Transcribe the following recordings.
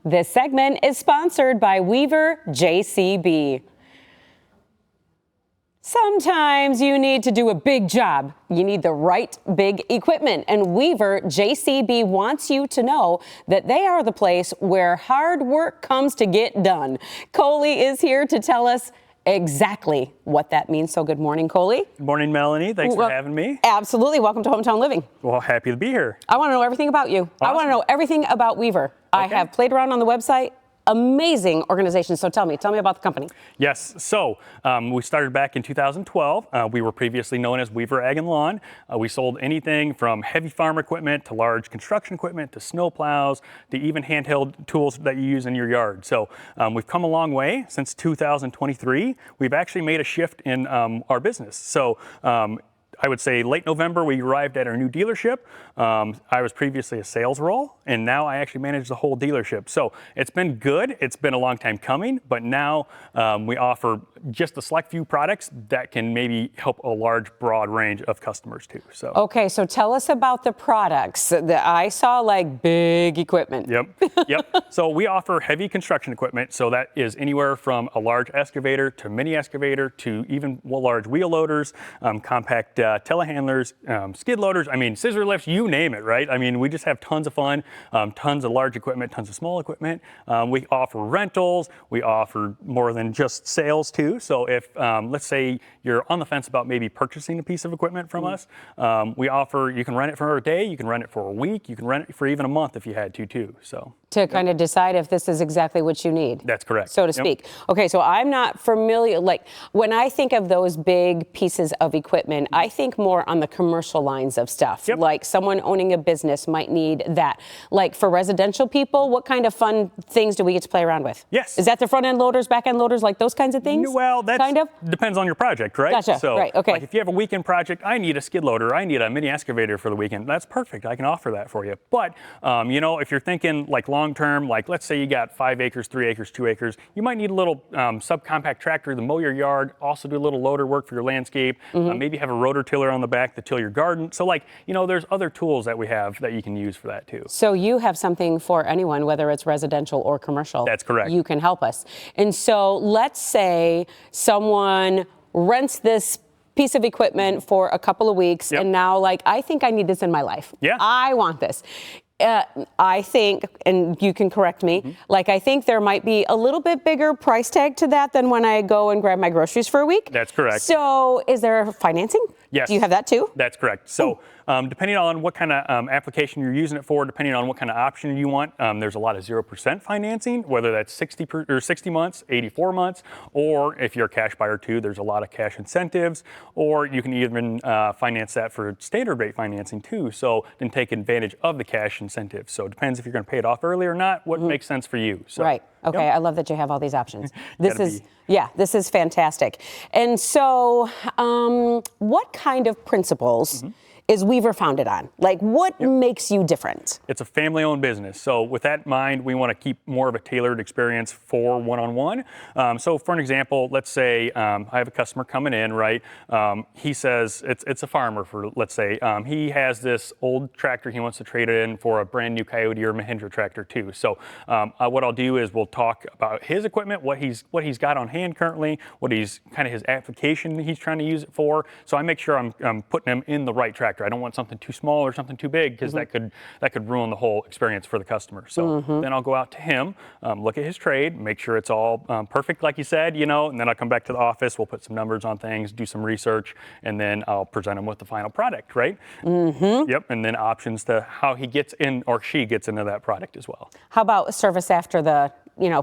This segment is sponsored by Weaver JCB. Sometimes you need to do a big job. You need the right big equipment, and Weaver JCB wants you to know that they are the place where hard work comes to get done. Koley is here to tell us exactly what that means. So good morning, Koley. Good morning, Melanie. Thanks for having me. Absolutely. Welcome to Hometown Living. Well, happy to be here. I want to know everything about you. Awesome. I want to know everything about Weaver. I have played around on the website. Amazing organization. So tell me about the company. Yes. So we started back in 2012. We were previously known as Weaver Ag and Lawn. We sold anything from heavy farm equipment to large construction equipment to snow plows to even handheld tools that you use in your yard. So we've come a long way since 2023. We've actually made a shift in our business. So I would say late November, we arrived at our new dealership. I was previously a sales role, and now I actually manage the whole dealership. So it's been good. It's been a long time coming, but now we offer just a select few products that can maybe help a large, broad range of customers too. So okay, so tell us about the products. That I saw like big equipment. Yep. So we offer heavy construction equipment. So that is anywhere from a large excavator to mini excavator to even large wheel loaders, compact telehandlers, skid loaders, scissor lifts, you name it, right? We just have tons of fun, tons of large equipment, tons of small equipment. We offer rentals. We offer more than just sales too. So if, let's say you're on the fence about maybe purchasing a piece of equipment from us, we offer, you can rent it for a day, you can rent it for a week, you can rent it for even a month if you had to too. So to kind of decide if this is exactly what you need. That's correct. So to speak. Okay, so I'm not familiar, like when I think of those big pieces of equipment, I think more on the commercial lines of stuff. Like someone owning a business might need that. Like for residential people, what kind of fun things do we get to play around with? Yes. Is that the front end loaders, back end loaders, like those kinds of things? Well, that kind of depends on your project, right? Gotcha. So, right. Okay. Like if you have a weekend project, I need a skid loader, I need a mini excavator for the weekend. That's perfect. I can offer that for you. But if you're thinking like long term, like let's say you got 5 acres, 3 acres, 2 acres, you might need a little subcompact tractor to mow your yard, also do a little loader work for your landscape. Maybe have a rotor tiller on the back to till your garden. So there's other tools that we have that you can use for that too. So you have something for anyone, whether it's residential or commercial. That's correct. You can help us. And so let's say someone rents this piece of equipment for a couple of weeks and now I think I need this in my life. Yeah. I want this. I think, and you can correct me, I think there might be a little bit bigger price tag to that than when I go and grab my groceries for a week. That's correct. So is there financing? Yes. Do you have that too? That's correct. So depending on what kind of application you're using it for, depending on what kind of option you want, there's a lot of 0% financing, whether that's 60 months, 84 months, or if you're a cash buyer too, there's a lot of cash incentives, or you can even finance that for standard rate financing too. So then take advantage of the cash incentive. So it depends if you're going to pay it off early or not, what makes sense for you. So, right. Okay. I love that you have all these options. This is fantastic. And so what kind of principles is Weaver founded on? What makes you different? It's a family-owned business. So with that in mind, we want to keep more of a tailored experience for one-on-one. So for an example, let's say I have a customer coming in, right? He says, it's a farmer, let's say. He has this old tractor he wants to trade it in for a brand new Coyote or Mahindra tractor too. So what I'll do is we'll talk about his equipment, what he's got on hand currently, what his application he's trying to use it for. So I make sure I'm putting him in the right tractor. I don't want something too small or something too big because that could ruin the whole experience for the customer. So then I'll go out to him, look at his trade, make sure it's all perfect like you said, and then I'll come back to the office, we'll put some numbers on things, do some research, and then I'll present him with the final product, right? Yep, and then options to how he gets in or she gets into that product as well. How about service after the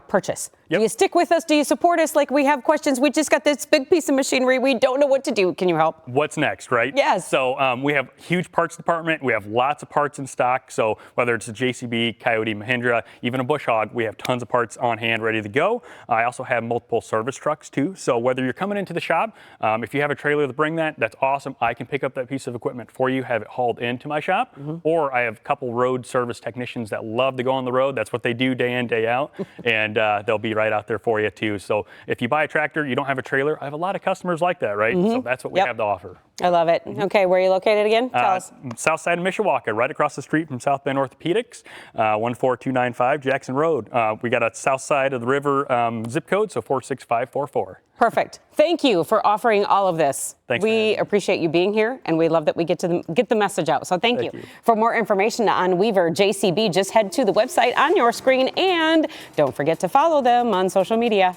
purchase? Do you stick with us? Do you support us? We have questions. We just got this big piece of machinery. We don't know what to do. Can you help? What's next, right? Yes. So we have a huge parts department. We have lots of parts in stock. So whether it's a JCB, Coyote, Mahindra, even a Bush Hog, we have tons of parts on hand ready to go. I also have multiple service trucks too. So whether you're coming into the shop, if you have a trailer to bring that's awesome. I can pick up that piece of equipment for you, have it hauled into my shop. Or I have a couple road service technicians that love to go on the road. That's what they do day in, day out. And they'll be right out there for you too. So if you buy a tractor, you don't have a trailer, I have a lot of customers like that, right? So that's what we have to offer. I love it. Okay, where are you located again? Tell us. South side of Mishawaka, right across the street from South Bend Orthopedics, 14295 Jackson Road. We got a south side of the river zip code, so 46544. Perfect. Thank you for offering all of this. Thanks. We appreciate you being here, and we love that we get to get the message out. So thank you. For more information on Weaver JCB, just head to the website on your screen, and don't forget to follow them on social media.